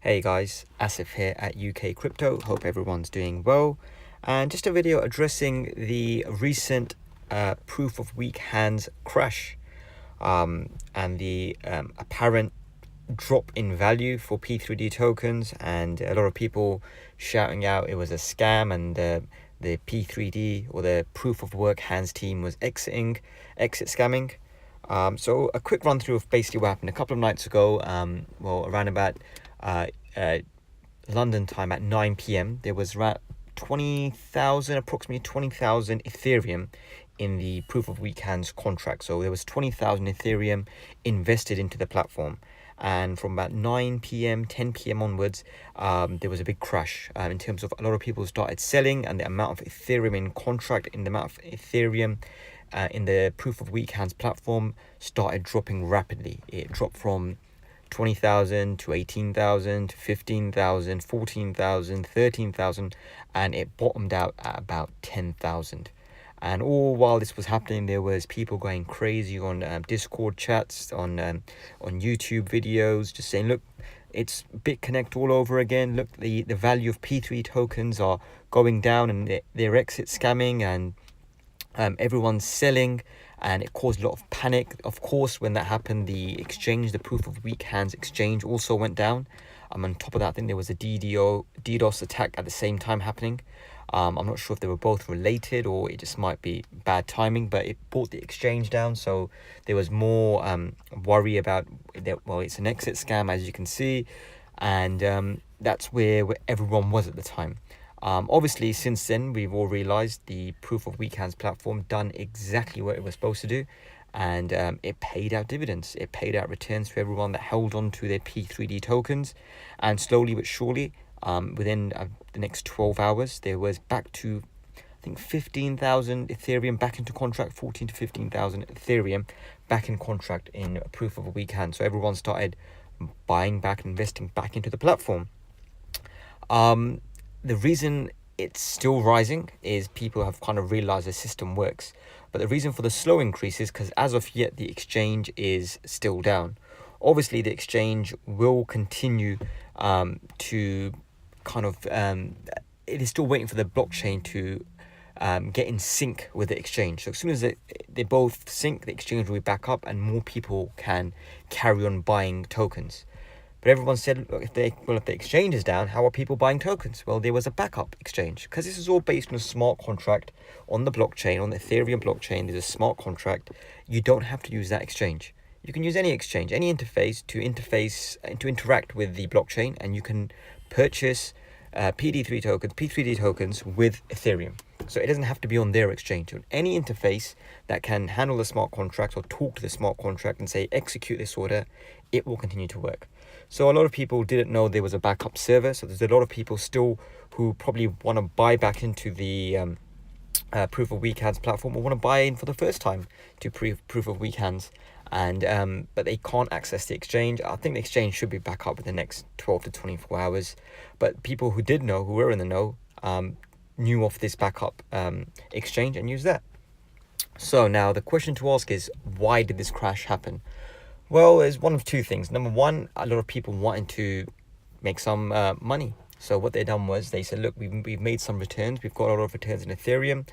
Hey guys, Asif here at UK Crypto. Hope everyone's doing well. And just a video addressing the recent proof of weak hands crash and the apparent drop in value for P3D tokens, and a lot of people shouting out it was a scam, and the P3D or the proof of work hands team was exit scamming. So a quick run through of basically what happened a couple of nights ago. Around about London time at 9 p.m. there was around approximately 20,000 Ethereum in the proof of weak hands contract. So there was 20,000 Ethereum invested into the platform, and from about 9 p.m 10 p.m onwards there was a big crash in terms of a lot of people started selling, and the amount of Ethereum in contract, in the amount of Ethereum in the proof of weak hands platform started dropping rapidly. It dropped from 20,000 to 18,000 to 15,000, 14,000, 13,000, and it bottomed out at about 10,000. And all while this was happening, there was people going crazy on Discord chats, on YouTube videos, just saying, look, it's BitConnect all over again. Look, the value of P3 tokens are going down, and they're exit scamming, and everyone's selling, and it caused a lot of panic. Of course, when that happened, the proof of weak hands exchange, also went down. On top of that, I think there was a DDoS attack at the same time happening. I'm not sure if they were both related, or it just might be bad timing, but it brought the exchange down. So there was more worry about that. Well, it's an exit scam, as you can see, and that's where everyone was at the time. Obviously, since then, we've all realized the proof of weak hands platform done exactly what it was supposed to do, and it paid out dividends. It paid out returns to everyone that held on to their P3D tokens, and slowly but surely, within the next 12 hours, there was back to, I think, 15,000 Ethereum back into contract, 14 to 15,000 Ethereum back in contract in proof of a weak hand. So everyone started buying back, investing back into the platform. The reason it's still rising is people have kind of realized the system works. But the reason for the slow increase is because as of yet, the exchange is still down. Obviously, the exchange will continue to kind of, it is still waiting for the blockchain to get in sync with the exchange. So as soon as they both sync, the exchange will be back up, and more people can carry on buying tokens. But everyone said, look, if the exchange is down, how are people buying tokens? Well, there was a backup exchange, because this is all based on a smart contract on the blockchain, on the Ethereum blockchain. There's a smart contract. You don't have to use that exchange. You can use any exchange, any interface to interact with the blockchain, and you can purchase P3D tokens with Ethereum. So it doesn't have to be on their exchange. On any interface that can handle the smart contract or talk to the smart contract and say, execute this order, it will continue to work. So a lot of people didn't know there was a backup server. So there's a lot of people still who probably want to buy back into the proof of weak hands platform, or want to buy in for the first time to proof of weak hands, and but they can't access the exchange. I think the exchange should be back up in the next 12 to 24 hours. But people who did know, who were in the know, knew of this backup exchange and used that. So now the question to ask is, why did this crash happen? Well, there's one of two things. Number one, a lot of people wanting to make some money. So what they done was they said, look, we've made some returns. We've got a lot of returns in Ethereum,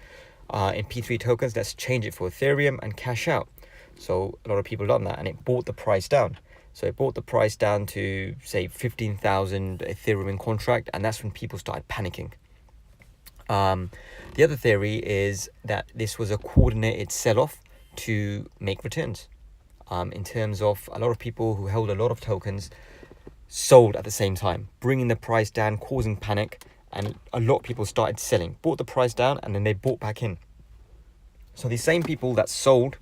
in P3 tokens. Let's change it for Ethereum and cash out. So a lot of people done that, and it brought the price down. So it brought the price down to, say, 15,000 Ethereum in contract, and that's when people started panicking. The other theory is that this was a coordinated sell-off to make returns. In terms of a lot of people who held a lot of tokens sold at the same time, bringing the price down, causing panic, and a lot of people started selling, bought the price down, and then they bought back in. So the same people that sold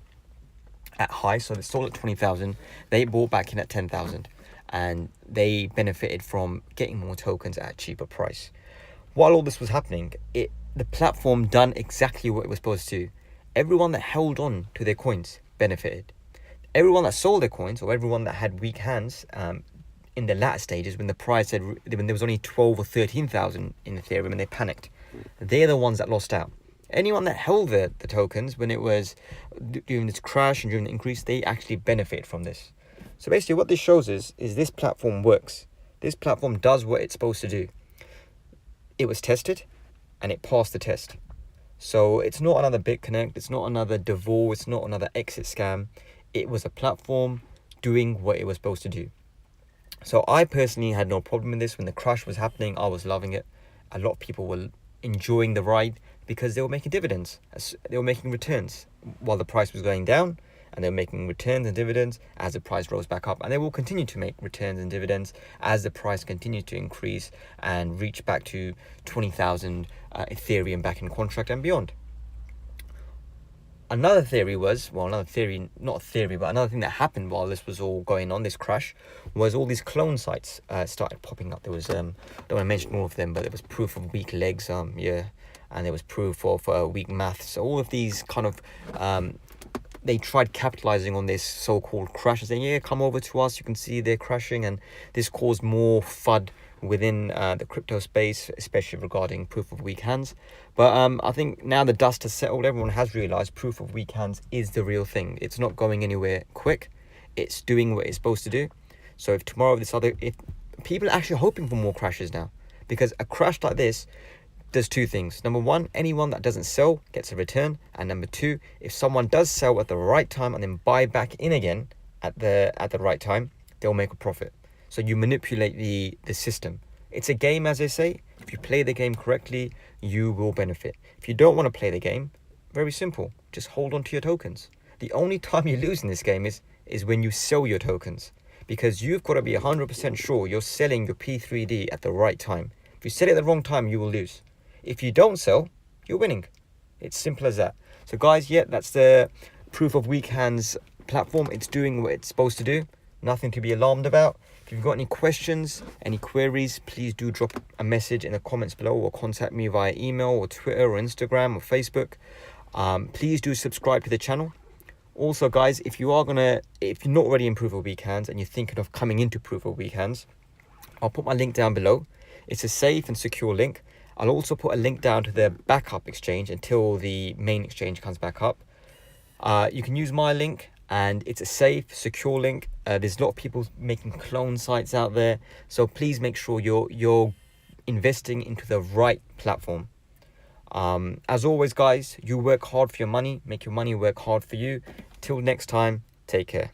at high, so they sold at 20,000, they bought back in at 10,000, and they benefited from getting more tokens at a cheaper price. While all this was happening, the platform done exactly what it was supposed to. Everyone that held on to their coins benefited. Everyone that sold their coins, or everyone that had weak hands in the latter stages, when the price when there was only 12 or 13,000 in Ethereum and they panicked, they're the ones that lost out. Anyone that held the tokens when it was during this crash and during the increase, they actually benefit from this. So basically what this shows is this platform works. This platform does what it's supposed to do. It was tested and it passed the test. So it's not another BitConnect, it's not another Devor, it's not another exit scam. It was a platform doing what it was supposed to do. So I personally had no problem with this. When the crash was happening, I was loving it. A lot of people were enjoying the ride because they were making dividends. They were making returns while the price was going down, and they were making returns and dividends as the price rose back up. And they will continue to make returns and dividends as the price continues to increase and reach back to 20,000 Ethereum back in contract and beyond. Another theory was, well, another theory, not a theory, but another thing that happened while this was all going on, this crash, was all these clone sites started popping up. There was, don't want to mention all of them, but there was proof of weak legs, and there was proof of weak maths. So all of these kind of, they tried capitalizing on this so-called crash and saying, yeah, come over to us, you can see they're crashing, and this caused more FUD within the crypto space, especially regarding proof of weak hands. But I think now the dust has settled, everyone has realized proof of weak hands is the real thing. It's not going anywhere quick. It's doing what it's supposed to do. So if tomorrow if people are actually hoping for more crashes now, because a crash like this does two things. Number one, anyone that doesn't sell gets a return. And number two, if someone does sell at the right time and then buy back in again at the right time, they'll make a profit. So you manipulate the system. It's a game, as they say. If you play the game correctly, you will benefit. If you don't want to play the game, very simple. Just hold on to your tokens. The only time you lose in this game is when you sell your tokens, because you've got to be 100% sure you're selling your P3D at the right time. If you sell it at the wrong time, you will lose. If you don't sell, you're winning. It's simple as that. So guys, yeah, that's the proof of weak hands platform. It's doing what it's supposed to do. Nothing to be alarmed about. If you've got any questions, any queries, please do drop a message in the comments below, or contact me via email or Twitter or Instagram or Facebook. Please do subscribe to the channel. Also, guys, if you're not already in proof of weak hands and you're thinking of coming into proof of weak hands, I'll put my link down below. It's a safe and secure link. I'll also put a link down to the backup exchange until the main exchange comes back up. You can use my link, and it's a safe, secure link. There's a lot of people making clone sites out there, so please make sure you're investing into the right platform. As always, guys, you work hard for your money, make your money work hard for you. Till next time, take care.